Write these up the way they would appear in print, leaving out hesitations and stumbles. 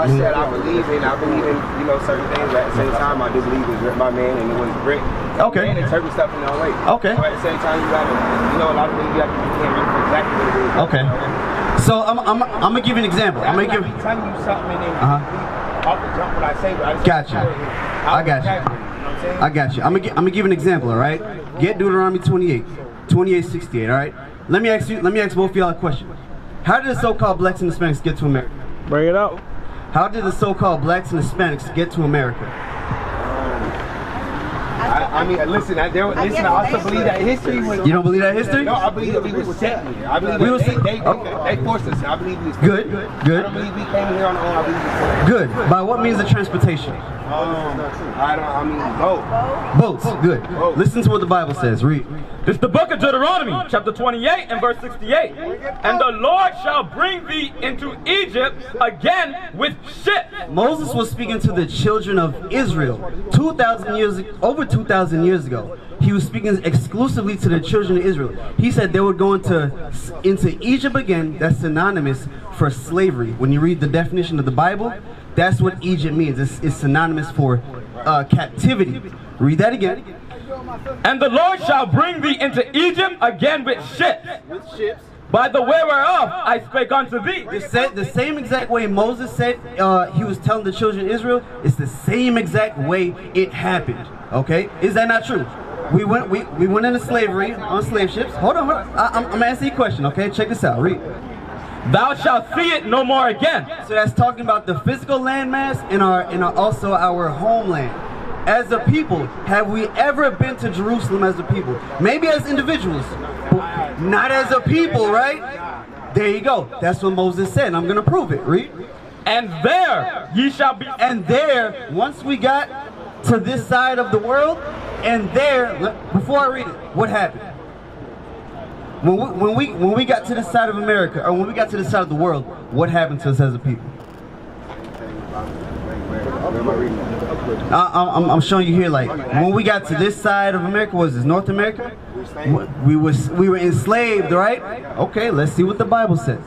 I said I believe in, you know, certain things, but at the same time, I do believe it was written by man and it was written. Okay. And interpret stuff in their own way. Okay. But at the same time, you gotta, you know, a lot of things you can't remember exactly what it is. Okay. So I'm gonna give you an example. I'm gonna give. I'm telling you something and then off the jump what I say, but I just Gotcha. I got you. I got you. I'm gonna give an example. All right. Get Deuteronomy 28:68. All right. Let me ask both of y'all a question. How did the so-called blacks and Hispanics get to America? Bring it up. How did the so-called blacks and Hispanics get to America? I mean, listen, I also believe that history was... You don't believe that history? No, I believe that we were set here. I believe they forced us. I believe we was good. I don't believe we came here on our own. I believe we were set. Good. By what means of transportation? Boats. Good. Boats. Listen to what the Bible says. Read. This is the book of Deuteronomy, chapter 28 and verse 68. And the Lord shall bring thee into Egypt again with ships. Moses was speaking to the children of Israel over 2,000 years ago. He was speaking exclusively to the children of Israel. He said they would go into Egypt again. That's synonymous for slavery. When you read the definition of the Bible, that's what Egypt means. It's synonymous for captivity. Read that again. And the Lord shall bring thee into Egypt again with ships. By the way whereof I spake unto thee. The same exact way Moses said he was telling the children of Israel, it's the same exact way it happened. Okay? Is that not true? We went into slavery on slave ships. Hold on. I'm gonna answer your question, okay? Check this out. Read. Thou shalt see it no more again. So that's talking about the physical landmass and also our homeland. As a people, have we ever been to Jerusalem as a people? Maybe as individuals, but not as a people, right? There you go. That's what Moses said. And I'm going to prove it. Read. And there ye shall be. And there, once we got to this side of the world, and there, before I read it, what happened? When we got to this side of America, or when we got to this side of the world, what happened to us as a people? I'm showing you here, like, when we got to this side of America, was this North America? We were enslaved, right? Okay, let's see what the Bible says.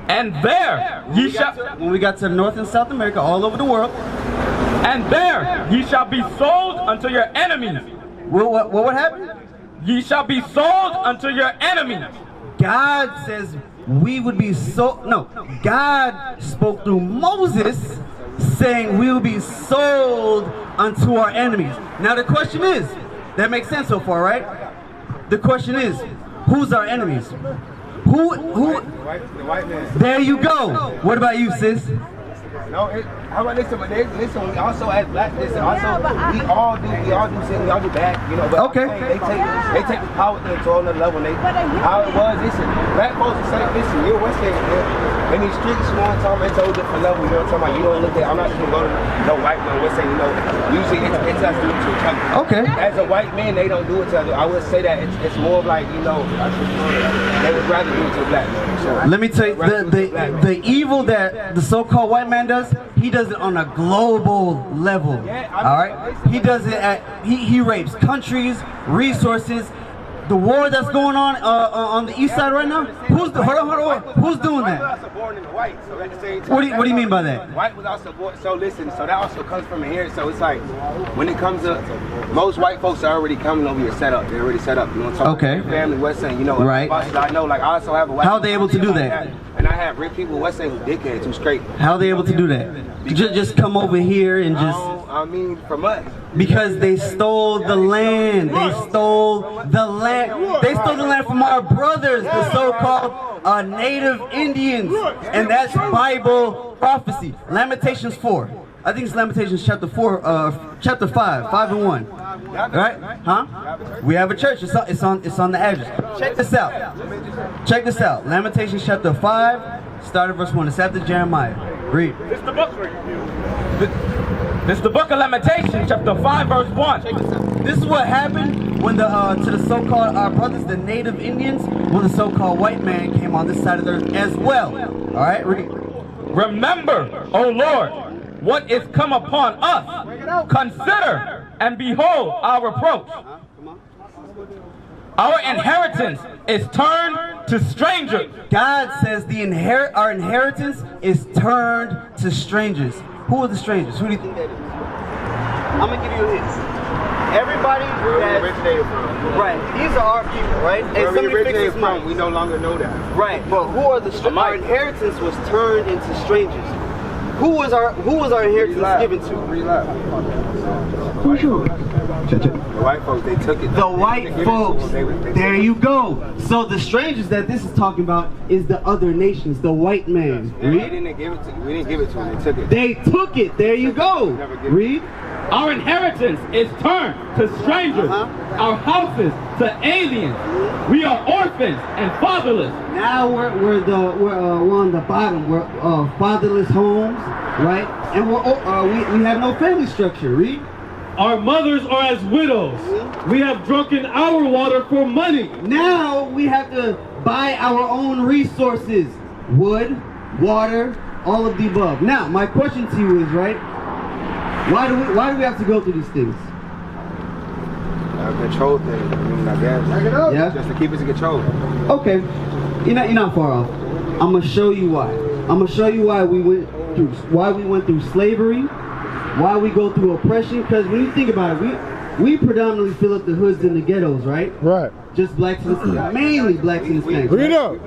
And there ye shall... When we got to North and South America, all over the world. And there ye shall be sold unto your enemies. What would happen? Ye shall be sold unto your enemies. God says we would be sold. No, God spoke through Moses saying we will be sold unto our enemies. Now the question is, that makes sense so far, right? The question is, who's our enemies? Who? The white man. There you go. What about you, sis? No, how about listen, but listen, we also as black, listen, also, we all do sin, we all do bad, you know, but okay. They take the power to another level, and how it was, listen, black folks say, listen, you're West End, in these streets, you know what I'm talking about, it's a whole different level, you know what I'm talking about, you don't look at, I'm not just gonna go to no white man, West End, you know, usually it's us doing it to each other. Okay. As a white man, they don't do it to each other. I would say that it's more of like, you know, they would rather do it to a black man. So, let me tell you, the evil that the so-called white man does, he does it on a global level. All right, he does it he rapes countries, resources. The war that's going on the east side right now. Hold on. Who's doing that? White was also born in the white, so at the same time. What do you mean by that? White was also born. So listen, so that also comes from here. So it's like when it comes to most white folks are already coming over here set up. They're already set up. You know what I'm talking about? Family West End. You know. Right. I know. Like I also have a white. How are they able to do that? And I have rich people West End who dickheads who straight. How are they able to do that? Just come over here and just. I mean, from us. Because they stole the land. They stole the land. They stole the land from our brothers, the so-called native Indians. And that's Bible prophecy. Lamentations 4. I think it's Lamentations chapter 4, chapter 5 and 1. Right? Huh? We have a church. It's on the address. Check this out. Check this out. Lamentations chapter 5, start at verse 1. It's after Jeremiah. Read. This is the book of Lamentation, chapter 5, verse 1. This is what happened when to the so-called our brothers, the native Indians, when the so-called white man came on this side of the earth as well. All right, read. Remember, O Lord, what is come upon us. Consider and behold our reproach. Our inheritance is turned to strangers. God says our inheritance is turned to strangers. Who are the strangers? Who do you think that is? I'm gonna give you a hint. Everybody that originated from. Right, these are our people, right? And Where we originated from, we no longer know that. Right, but who are the strangers? Our inheritance was turned into strangers. Who was our inheritance given to? The white folks, they took it. The white folks. There you go. So the strangers that this is talking about is the other nations, the white man. We didn't give it to them. We didn't give it to them. They took it. They took it. There you go. Read. Our inheritance is turned to strangers, our houses to aliens. We are orphans and fatherless. Now we're on the bottom. We're fatherless homes, right? And we have no family structure. Read. Our mothers are as widows. We have drunken our water for money. Now we have to buy our own resources: wood, water, all of the above. Now my question to you is, right? Why do we have to go through these things? Control thing. I guess. Yeah. Just to keep us in control. Okay. You're not far off. I'm gonna show you why. I'm gonna show you why we went through slavery, why we go through oppression. Because when you think about it, we predominantly fill up the hoods and the ghettos, right? Right. Just blacks and Hispanics, mainly blacks and Hispanics. Bring it up.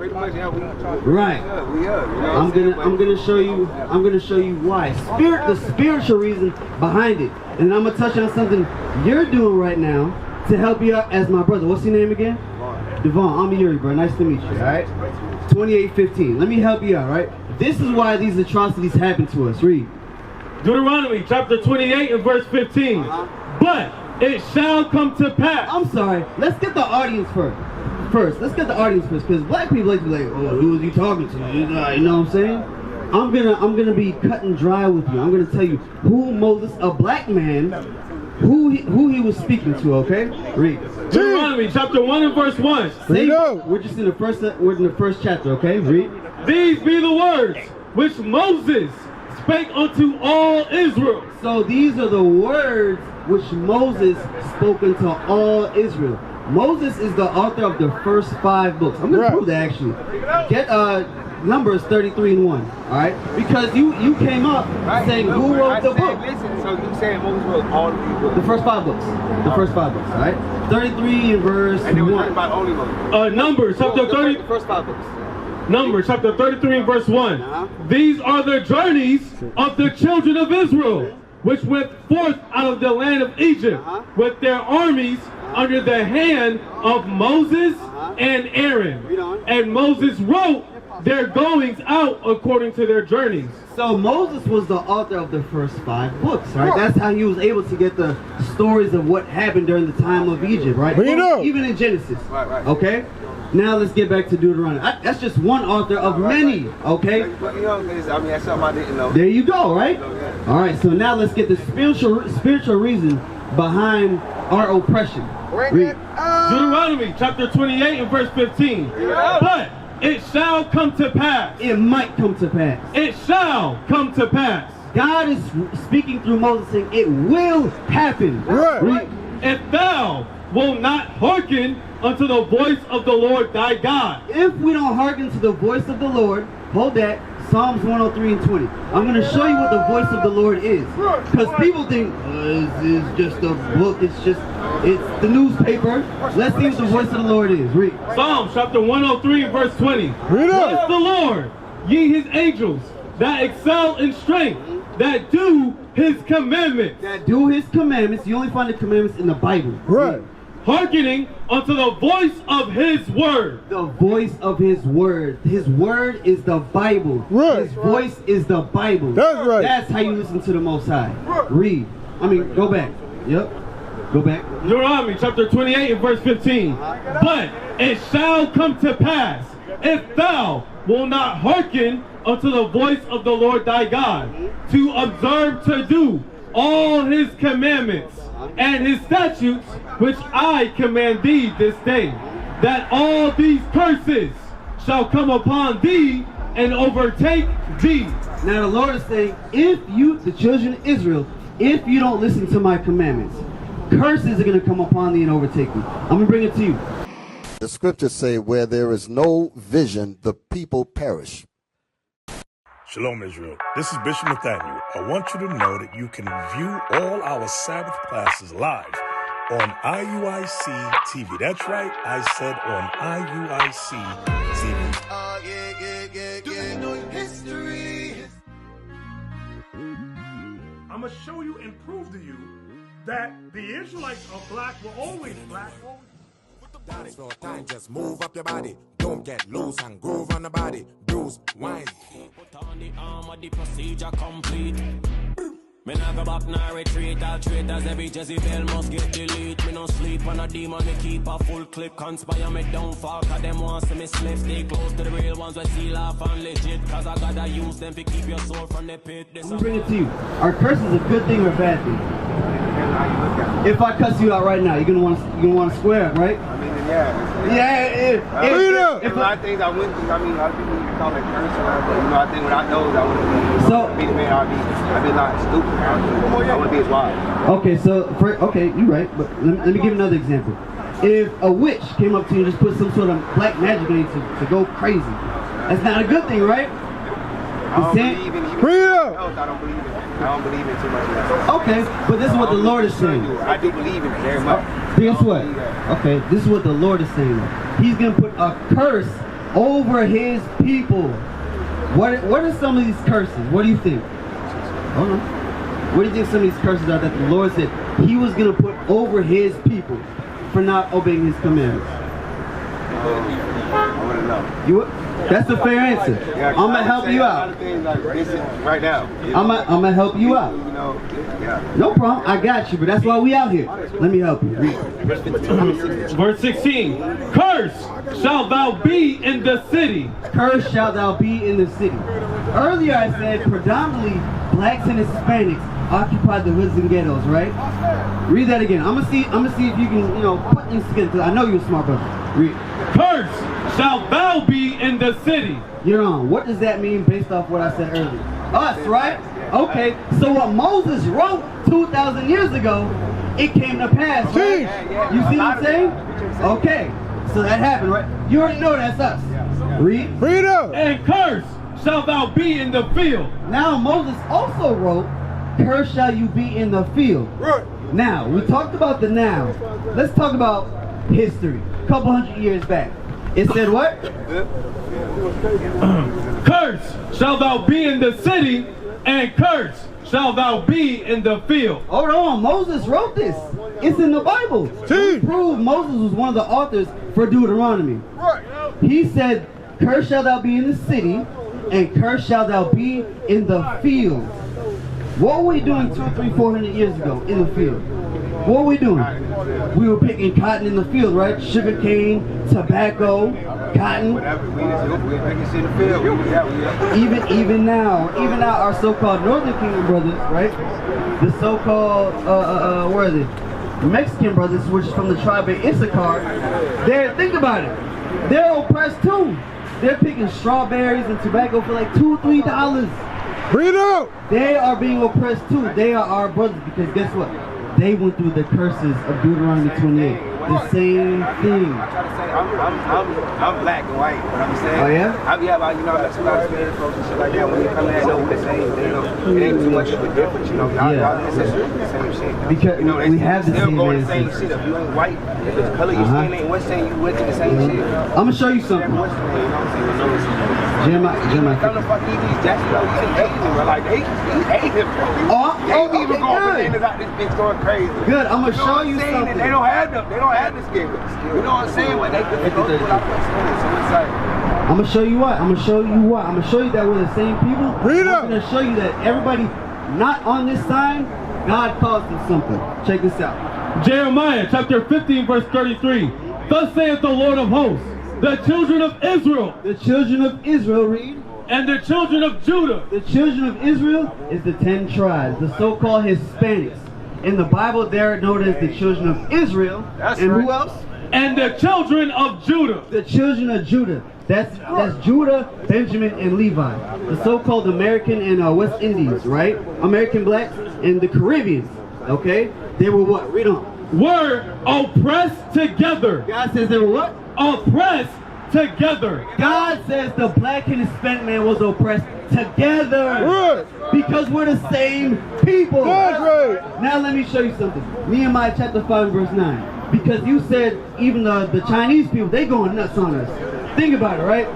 Right. I'm gonna show you why. The spiritual reason behind it. And I'm gonna touch on something you're doing right now to help you out as my brother. What's your name again? Devon. I'm Yuri, bro. Nice to meet you. All right. 2815. Let me help you out. Right. This is why these atrocities happen to us. Read. Deuteronomy chapter 28 and verse 15. But it shall come to pass. I'm sorry. Let's get the audience first. Let's get the audience first, because black people like to be like, oh, who is he talking to? You know what I'm saying? I'm gonna be cut and dry with you. I'm gonna tell you who Moses, a black man, who he was speaking to. Okay, read. Deuteronomy chapter 1 and verse 1. We're just in the first chapter. Okay, read. These be the words which Moses spake unto all Israel. So these are the words which Moses spoke unto all Israel. Moses is the author of the first 5 books. I'm gonna prove that actually. Get Numbers 33 and 1. All right, because you came up saying who wrote the book. Listen, so you saying Moses wrote all of these books? The first 5 books. The first 5 books. All right, 33 and verse 1. And there was nothing about only Moses. Numbers chapter 30. The first 5 books. Numbers chapter 33 and verse 1. These are the journeys of the children of Israel, which went forth out of the land of Egypt with their armies under the hand of Moses and Aaron. And Moses wrote their goings out according to their journeys. So Moses was the author of the first 5 books, right? That's how he was able to get the stories of what happened during the time of Egypt, right? Even in Genesis. Okay? Now let's get back to Deuteronomy. That's just one author of many, okay? But, that's something I didn't know. There you go, right? All right, so now let's get the spiritual reason behind our oppression. Deuteronomy chapter 28 and verse 15. But it shall come to pass. It might come to pass. It shall come to pass. God is speaking through Moses saying it will happen. Right. If thou wilt not hearken unto the voice of the Lord thy God. If we don't hearken to the voice of the Lord, hold that, Psalms 103 and 20. I'm going to show you what the voice of the Lord is. Because people think, this is just a book, it's the newspaper. Let's see what the voice of the Lord is. Read. Psalms chapter 103 verse 20. Bless the Lord, ye his angels, that excel in strength, that do his commandments. That do his commandments. You only find the commandments in the Bible. Right. Hearkening unto the voice of his word. The voice of his word. His word is the Bible. Right. His voice is the Bible. That's right. That's how you listen to the Most High. Read. Go back. Yep. Go back. Deuteronomy chapter 28 and verse 15. But it shall come to pass, if thou wilt not hearken unto the voice of the Lord thy God, to observe to do all his commandments and his statutes which I command thee this day, that all these curses shall come upon thee and overtake thee. Now the Lord is saying, if you, the children of Israel, if you don't listen to my commandments, curses are going to come upon thee and overtake thee. I'm going to bring it to you. The scriptures say, where there is no vision, the people perish. Shalom, Israel. This is Bishop Nathaniel. I want you to know that you can view all our Sabbath classes live on IUIC TV. That's right, I said on IUIC TV. Do you know history? I'm going to show you and prove to you that the Israelites are black, were always black. Dance for time, just move up your body. Don't get loose and groove on the body. Bruise, whine. Put on the armor, the procedure complete. Me nah go back, nah retreat. All traitors, every Jezebel must get delete. Me no sleep on a demon, me keep a full clip. Conspire me downfall, cause them want see me slip. Stay close to the real ones, we seal off and legit. Cause I gotta use them to keep your soul from the pit. Let me bring it to you. Are curses a good thing or a bad thing? If I cuss you out right now, you're gonna want to square up, right? I mean, yeah. If a lot of things I wouldn't think. I mean, a lot of people even call it curse, but you know, I think without those, I wouldn't be the man. I'd be a lot stupid. I wouldn't be as wise. Okay, you're right. But let me give another example. If a witch came up to you and just put some sort of black magic on you to go crazy, that's not a good thing, right? I don't believe in too much. Okay, but this is what the Lord is saying. I do believe in it very much. Guess what? Okay, this is what the Lord is saying. He's going to put a curse over his people. What are some of these curses? What do you think? Hold on. What do you think some of these curses are that the Lord said he was going to put over his people for not obeying his commandments? I want to know. That's a fair answer. I'm going to help you out. Right now. I'm going to help you out. No problem. I got you, but that's why we out here. Let me help you. Read. Verse 16. Curse shalt thou be in the city. Curse shalt thou be in the city. Earlier I said predominantly blacks and Hispanics occupy the hoods and ghettos, right? Read that again. I'm gonna see if you can, put things together, because I know you're a smart brother. Read. Curse shalt thou be in the city. You're on. What does that mean based off what I said earlier? Us, right? Okay, so what Moses wrote 2,000 years ago, it came to pass, right? You see what I'm saying? Okay, so that happened, right? You already know that's us. Read. Read up. And curse shalt thou be in the field. Now Moses also wrote, curse shall you be in the field. Right. Now, we talked about the now. Let's talk about history. A couple hundred years back. It said what? Curse shall thou be in the city, and curse shall thou be in the field. Hold on, Moses wrote this. It's in the Bible. To prove Moses was one of the authors for Deuteronomy. Right. He said, curse shall thou be in the city, and curse shall thou be in the field. What were we doing 200, 300, 400 years ago in the field? What were we doing? We were picking cotton in the field, right? Sugar cane, tobacco, cotton. Whatever. We picking shit in the field. Even now, our so-called Northern Kingdom brothers, right? The so-called, where are they? Mexican brothers, which is from the tribe of Issachar. Think about it. They're oppressed too. They're picking strawberries and tobacco for like $2, $3. Read out. They are being oppressed too. They are our brothers, because guess what? They went through the curses of Deuteronomy 28. The same thing. I try to say I'm black and white, but I'm saying. Oh yeah? I that's what I was saying, folks and shit like that. When you come in, I know what they're saying. It ain't too much of a difference, Y'all essentially the same shit. Because we have the still same going the same shit. If you ain't white, if the color your skin ain't what's saying, you went to the same shit. I'm gonna show you something. Jim, Tell the fuck he these Jackson, he hate him, bro. Like, he hate him, bro. He ain't even going to out this bitch going crazy. Good, I'm gonna show you something. They don't have them. They don't have this game. You know what I'm saying? When they go through what I'm saying. So it's like, I'm gonna show you what. I'm gonna show you that we're the same people. Read up. I'm gonna show you that everybody not on this side, God caused them something. Check this out. Jeremiah chapter 15 verse 33. Thus saith the Lord of hosts, the children of Israel. The children of Israel, read. And the children of Judah. The children of Israel is the 10 tribes, the so-called Hispanics. In the Bible, they're known as the children of Israel. That's and right. Who else? And the children of Judah. The children of Judah. That's Judah, Benjamin, and Levi. The so-called American and West Indies, right? American blacks and the Caribbeans. Okay? They were what? Read on. Were oppressed together. God says they were what? oppressed together. God says the black and Hispanic man was oppressed together. Because we're the same people. Now let me show you something. Nehemiah chapter 5 verse 9. Because you said even the Chinese people, they going nuts on us. Think about it, right?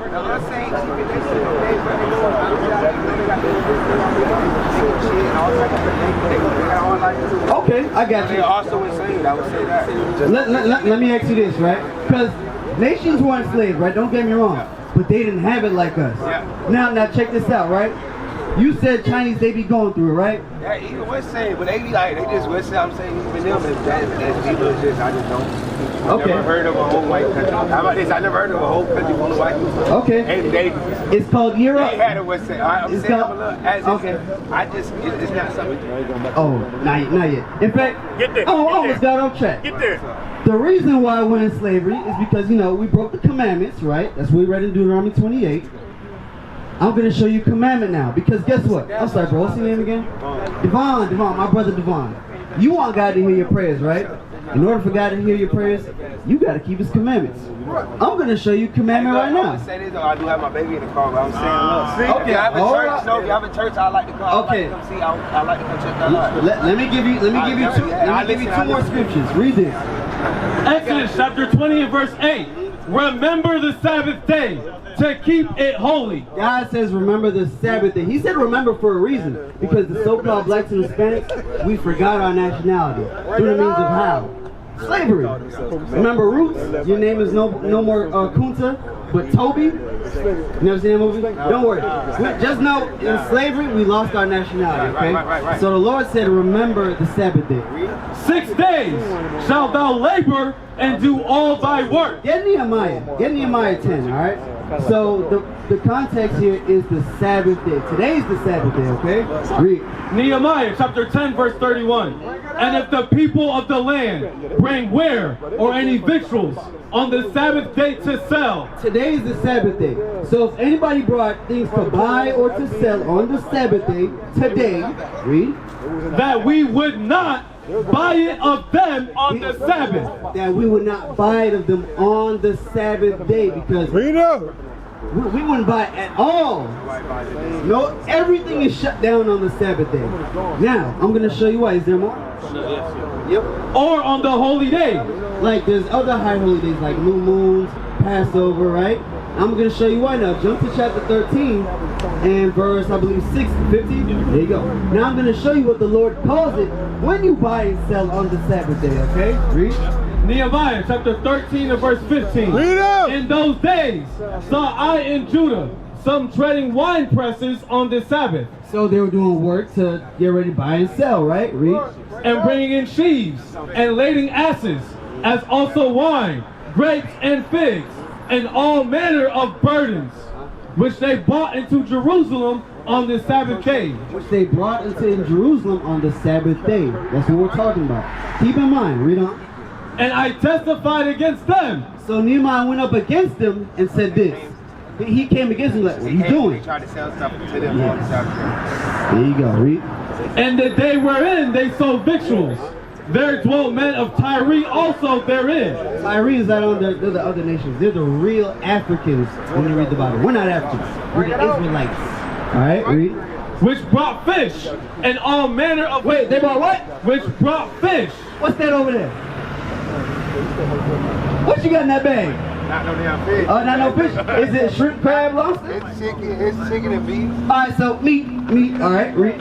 Okay, I got you. They're also insane, I would say that. Let me ask you this, right? Because nations were enslaved, right? Don't get me wrong. But they didn't have it like us. Now check this out, right? You said Chinese, they be going through it, right? Yeah, even we're saying, but they be like, they just, we're saying, I'm saying, even them, as people, it's just, I just don't. Okay. Never heard of a whole white country. How about this? I never heard of a whole country full of white people. Okay. And they, it's called Europe. They had a West Side. I'm it's saying, called, it's not something. Oh, not yet. In fact, get there. Oh, almost got on track. Get there. The reason why we're in slavery is because, you know, we broke the commandments, right? That's what we read in Deuteronomy 28. I'm going to show you commandment now, because guess what? I'm sorry, bro. What's your name again? Devon, my brother Devon. You want God to hear your prayers, right? In order for God to hear your prayers, you got to keep His commandments. I'm going to show you commandment right now. I say this, though, I do have my baby in the car, but I'm saying, look. Okay, if you have a church, I like to come. Okay. I like to come check that out. Let me give you two more scriptures. Read this. Exodus chapter 20 and verse 8. Remember the Sabbath day to keep it holy. God says remember the Sabbath day. He said remember for a reason. Because the so-called blacks and Hispanics, we forgot our nationality. Through the means of how? Slavery. Remember Roots? Your name is no more Kunta, but Toby. You never seen that movie? Don't worry. Just know in slavery we lost our nationality, okay? So the Lord said remember the Sabbath day. 6 days shalt thou labor and do all thy work. Get Nehemiah 10, alright? So the context here is the Sabbath day. Today's the Sabbath day, okay? Read. Nehemiah chapter 10 verse 31. And if the people of the land bring ware or any victuals on the Sabbath day to sell. Today is the Sabbath day. So if anybody brought things to buy or to sell on the Sabbath day, today, read. That we would not buy it of them on the Sabbath. That we would not buy it of them on the Sabbath day, because we wouldn't buy it at all. No, everything is shut down on the Sabbath day. Now, I'm going to show you why. Is there more? Yep. Or on the holy day. Like there's other high holy days like new moons, Passover, right? I'm going to show you why now. Jump to chapter 13 and verse, I believe, 6 to 15. There you go. Now I'm going to show you what the Lord calls it when you buy and sell on the Sabbath day, okay? Read. Nehemiah chapter 13 and verse 15. Read up. In those days saw I in Judah some treading wine presses on the Sabbath. So they were doing work to get ready to buy and sell, right? Read. And bringing in sheaves and lading asses, as also wine, grapes and figs, and all manner of burdens, which they brought into Jerusalem on the Sabbath day. Which they brought into Jerusalem on the Sabbath day. That's what we're talking about. Keep in mind, read on. And I testified against them. So Nehemiah went up against them and said this. He came against them like, what are you doing? He tried to sell stuff to them. There you go, read. And the day wherein they sold victuals, there dwelt men of Tyre also therein. Tyre is not on they're the other nations. They're the real Africans when you read the Bible. We're not Africans. We're the Israelites. Alright, read. Which brought fish and all manner of... Wait, they brought what? Which brought fish. What's that over there? What you got in that bag? Not no damn fish. Oh, not no fish. Is it shrimp, crab, lobster? It's chicken and beef. Alright, so meat. Alright, read.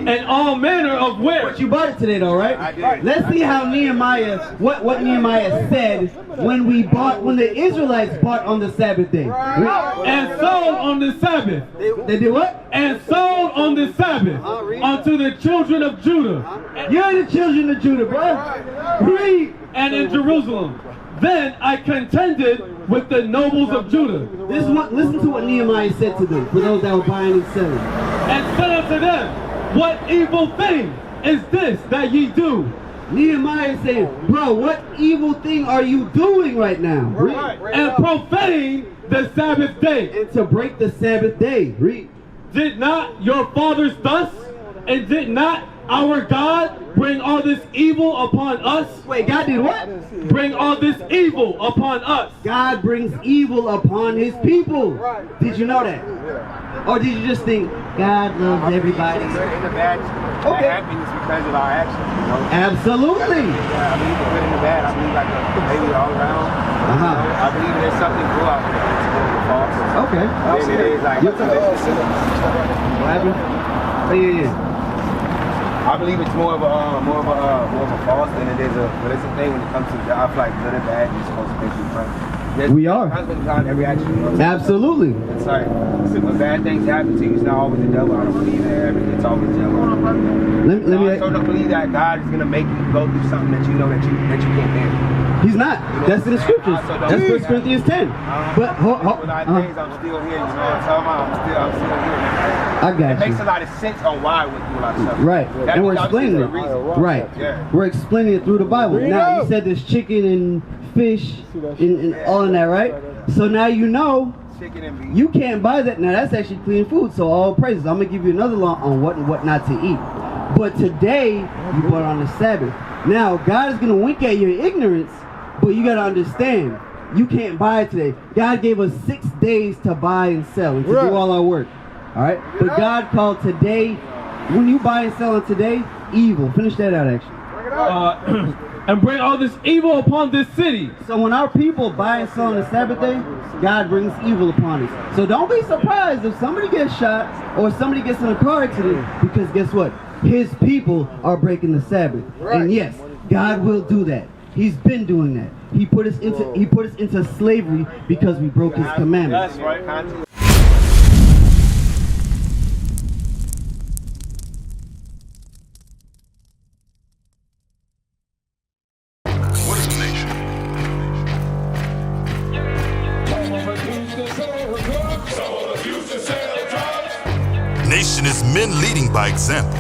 And all manner of ware. But you bought it today though, right? I did. Let's see how Nehemiah, what Nehemiah said when the Israelites bought on the Sabbath day. And sold on the Sabbath. They did what? And sold on the Sabbath unto the children of Judah. You're the children of Judah, bro. Read. And in Jerusalem. Then I contended with the nobles of Judah. Listen to what Nehemiah said to them, for those that were buying and selling. And said unto them, what evil thing is this that ye do? Nehemiah saying, bro, what evil thing are you doing right now? And profane the Sabbath day. And to break the Sabbath day. Read. Did not your fathers thus? And did not our God bring all this evil upon us? Wait, God did what? Bring all this evil upon us. God brings evil upon his people. Did you know that? Or did you just think God loves everybody? In the bad, Okay. that happens because of our actions, you know? Absolutely. Yeah, I believe the good and the bad. I believe like a baby all around. I believe there's something good out there. It's more than false. Okay. And it is like, What happened? Yeah. I believe it's more of a false than it is a. But it's a thing when it comes to I feel like good and bad. You're supposed to make you fun. We are. Behind every action. You know? Absolutely. It's like when bad things happen to you, it's not always the devil. I don't believe that. It's always the devil. I also don't believe that God is gonna make you go through something that you know that you can't handle. He's not. That's in the scriptures. That's 1 Corinthians 10. But days I'm still here. You know what I'm talking about? I'm still here. I got you. It makes a lot of sense on why we do a lot of stuff. Right. That And we're means explaining it. obviously there's a reason. Right. Yeah. We're explaining it through the Bible. Now you said there's chicken and fish and all in that, right? So now you know Chicken and beef. you can't buy that. Now that's actually clean food. So all praises. I'm gonna give you another law on what and what not to eat. But today you put on the Sabbath. Now God is gonna wink at your ignorance, but you gotta understand you can't buy it today. God gave us 6 days to buy and sell and to do all our work. All right. But God called today, when you buy and sell on today, evil. Finish that out, actually. And bring all this evil upon this city. So when our people buy and sell on the Sabbath day, God brings evil upon us. So don't be surprised if somebody gets shot or somebody gets in a car accident, because guess what? His people are breaking the Sabbath. And yes, God will do that. He's been doing that. He put us into slavery because we broke his commandments. That's right. Nation is men leading by example.